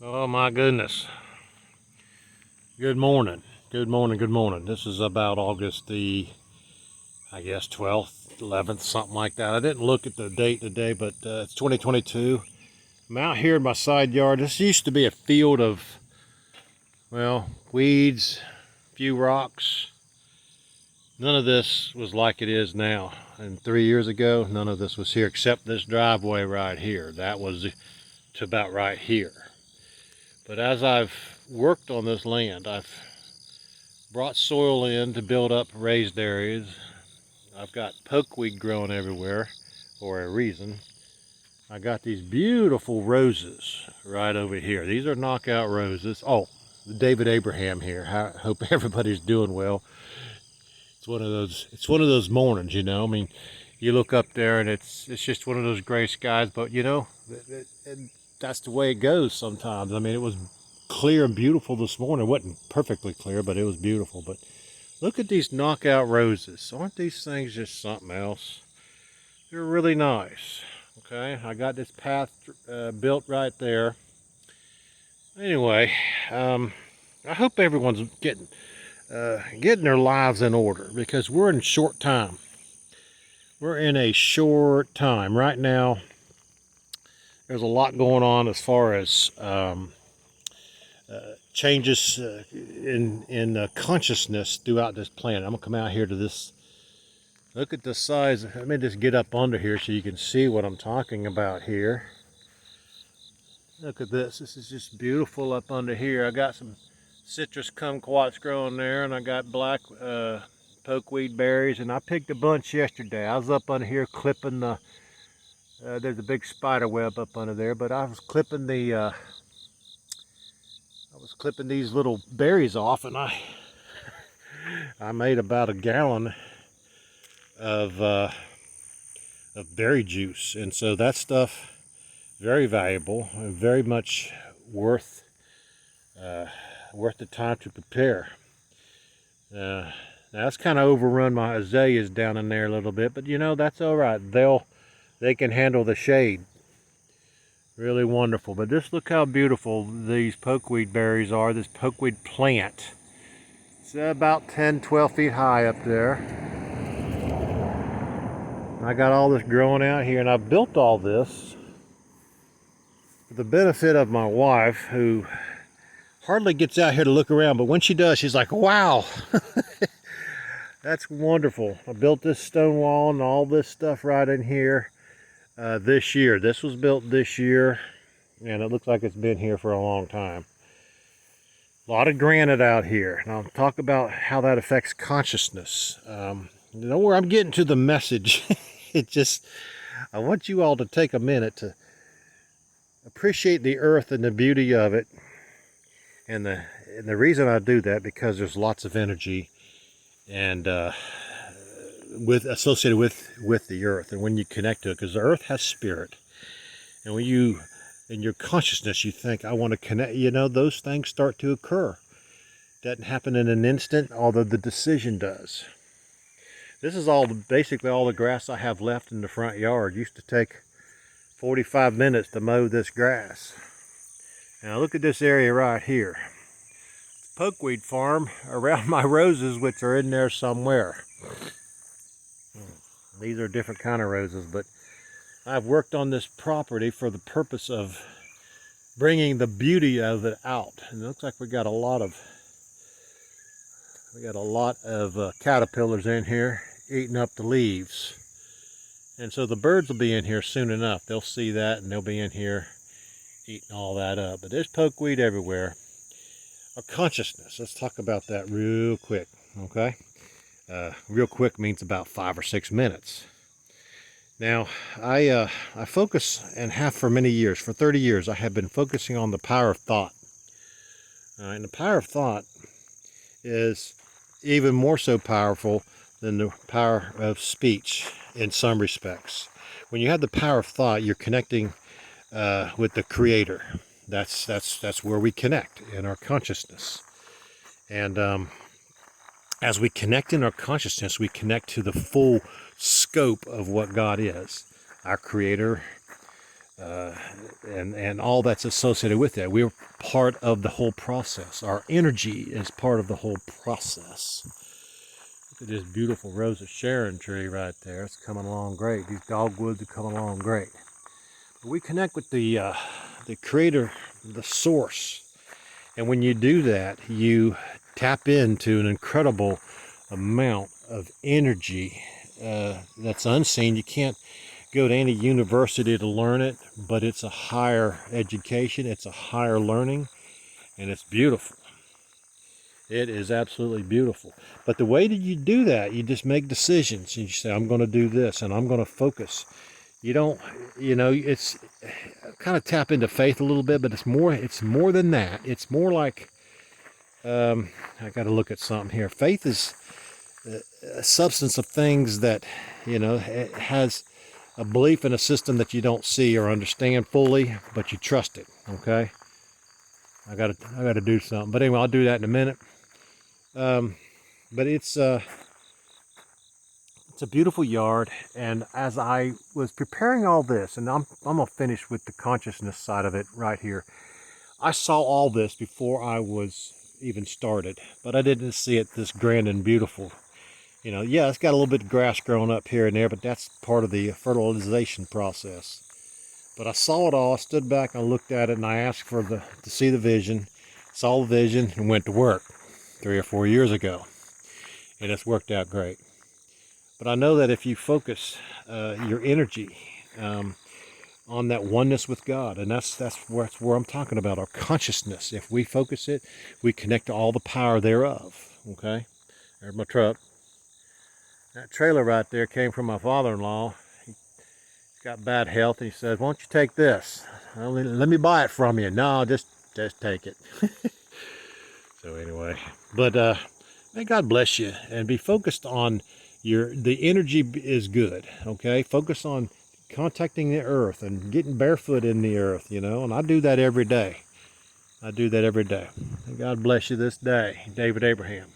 Oh my goodness. Good morning. Good morning. Good morning. This is about August the, I guess, 12th, 11th, something like that. I didn't look at the date today, but it's 2022. I'm out here in my side yard. This used to be a field of, well, weeds, a few rocks. None of this was like it is now. And 3 years ago, none of this was here except this driveway right here. That was to about right here. But as I've worked on this land, I've brought soil in to build up raised areas. I've got pokeweed growing everywhere for a reason. I got these beautiful roses right over here. These are knockout roses. Oh, David Abraham here. I hope everybody's doing well. It's one of those mornings, you know. I mean, you look up there and it's just one of those gray skies, but you know, that's the way it goes sometimes. I mean, it was clear and beautiful this morning. It wasn't perfectly clear, but it was beautiful. But look at these knockout roses. Aren't these things just something else? They're really nice. Okay, I got this path built right there. Anyway, I hope everyone's getting their lives in order, because we're in short time. We're in a short time right now. There's a lot going on as far as changes in consciousness throughout this planet. I'm gonna come out here to this. Look at the size. Let me just get up under here so you can see what I'm talking about here. Look at this. This is just beautiful up under here. I got some citrus kumquats growing there, and I got black pokeweed berries, and I picked a bunch yesterday. I was up under here clipping the. There's a big spider web up under there, but I was clipping these little berries off, and I made about a gallon of berry juice, and so that stuff very valuable, very much worth the time to prepare. Now that's kind of overrun my azaleas down in there a little bit, but you know, that's all right. They can handle the shade. Really wonderful. But just look how beautiful these pokeweed berries are. This pokeweed plant. It's about 10-12 feet high up there. I got all this growing out here, and I built all this for the benefit of my wife, who hardly gets out here to look around, but when she does, she's like, wow. That's wonderful. I built this stone wall and all this stuff right in here this year. This was built this year, and it looks like it's been here for a long time. A lot of granite out here. And I'll talk about how that affects consciousness. You know where I'm getting to the message. I want you all to take a minute to appreciate the earth and the beauty of it. And the reason I do that, because there's lots of energy and associated with the earth, and when you connect to it, because the earth has spirit, and when you in your consciousness you think, I want to connect, you know, those things start to occur. Doesn't happen in an instant, although the decision does. This is basically all the grass I have left in the front yard. It used to take 45 minutes to mow this grass. Now look at this area right here. Pokeweed farm around my roses, which are in there somewhere. These are different kind of roses, but I've worked on this property for the purpose of bringing the beauty of it out. And it looks like we got a lot of caterpillars in here eating up the leaves. And so the birds will be in here soon enough. They'll see that and they'll be in here eating all that up. But there's pokeweed everywhere. Our consciousness, let's talk about that real quick, okay? Real quick means about 5 or 6 minutes. Now, I focus, and have for many years, for 30 years, I have been focusing on the power of thought. And the power of thought is even more so powerful than the power of speech in some respects. When you have the power of thought, you're connecting with the Creator. That's where we connect, in our consciousness. And as we connect in our consciousness, we connect to the full scope of what God is, our Creator, and all that's associated with that. We're part of the whole process. Our energy is part of the whole process. Look at this beautiful Rose of Sharon tree right there. It's coming along great. These dogwoods are coming along great. But we connect with the creator, the source. And when you do that, you tap into an incredible amount of energy that's unseen. You can't go to any university to learn it, but it's a higher education, it's a higher learning, and it's beautiful. It is absolutely beautiful. But the way that you do that, you just make decisions and you say, I'm going to do this and I'm going to focus. You don't, it's kind of tap into faith a little bit, but it's more than that. It's more like, I got to look at something here. Faith is a substance of things that, it has a belief in a system that you don't see or understand fully, but you trust it. Okay. I gotta do something, but anyway, I'll do that in a minute. But it's a beautiful yard, and as I was preparing all this, and I'm gonna finish with the consciousness side of it right here. I saw all this before I was even started, but I didn't see it this grand and beautiful. Yeah, it's got a little bit of grass growing up here and there, but that's part of the fertilization process. But I saw it all. I stood back and looked at it, and I asked to see the vision, saw the vision, and went to work 3 or 4 years ago, and it's worked out great. But I know that if you focus your energy on that oneness with God, and that's where I'm talking about, our consciousness. If we focus it, we connect to all the power thereof. Okay, there's my truck. That trailer right there came from my father-in-law. He's got bad health, and he said, "Why don't you take this? Let me buy it from you." No, just take it. So anyway, but may God bless you, and be focused on the energy is good. Okay, focus on contacting the earth and getting barefoot in the earth, and I do that every day. May God bless you this day. David Abraham.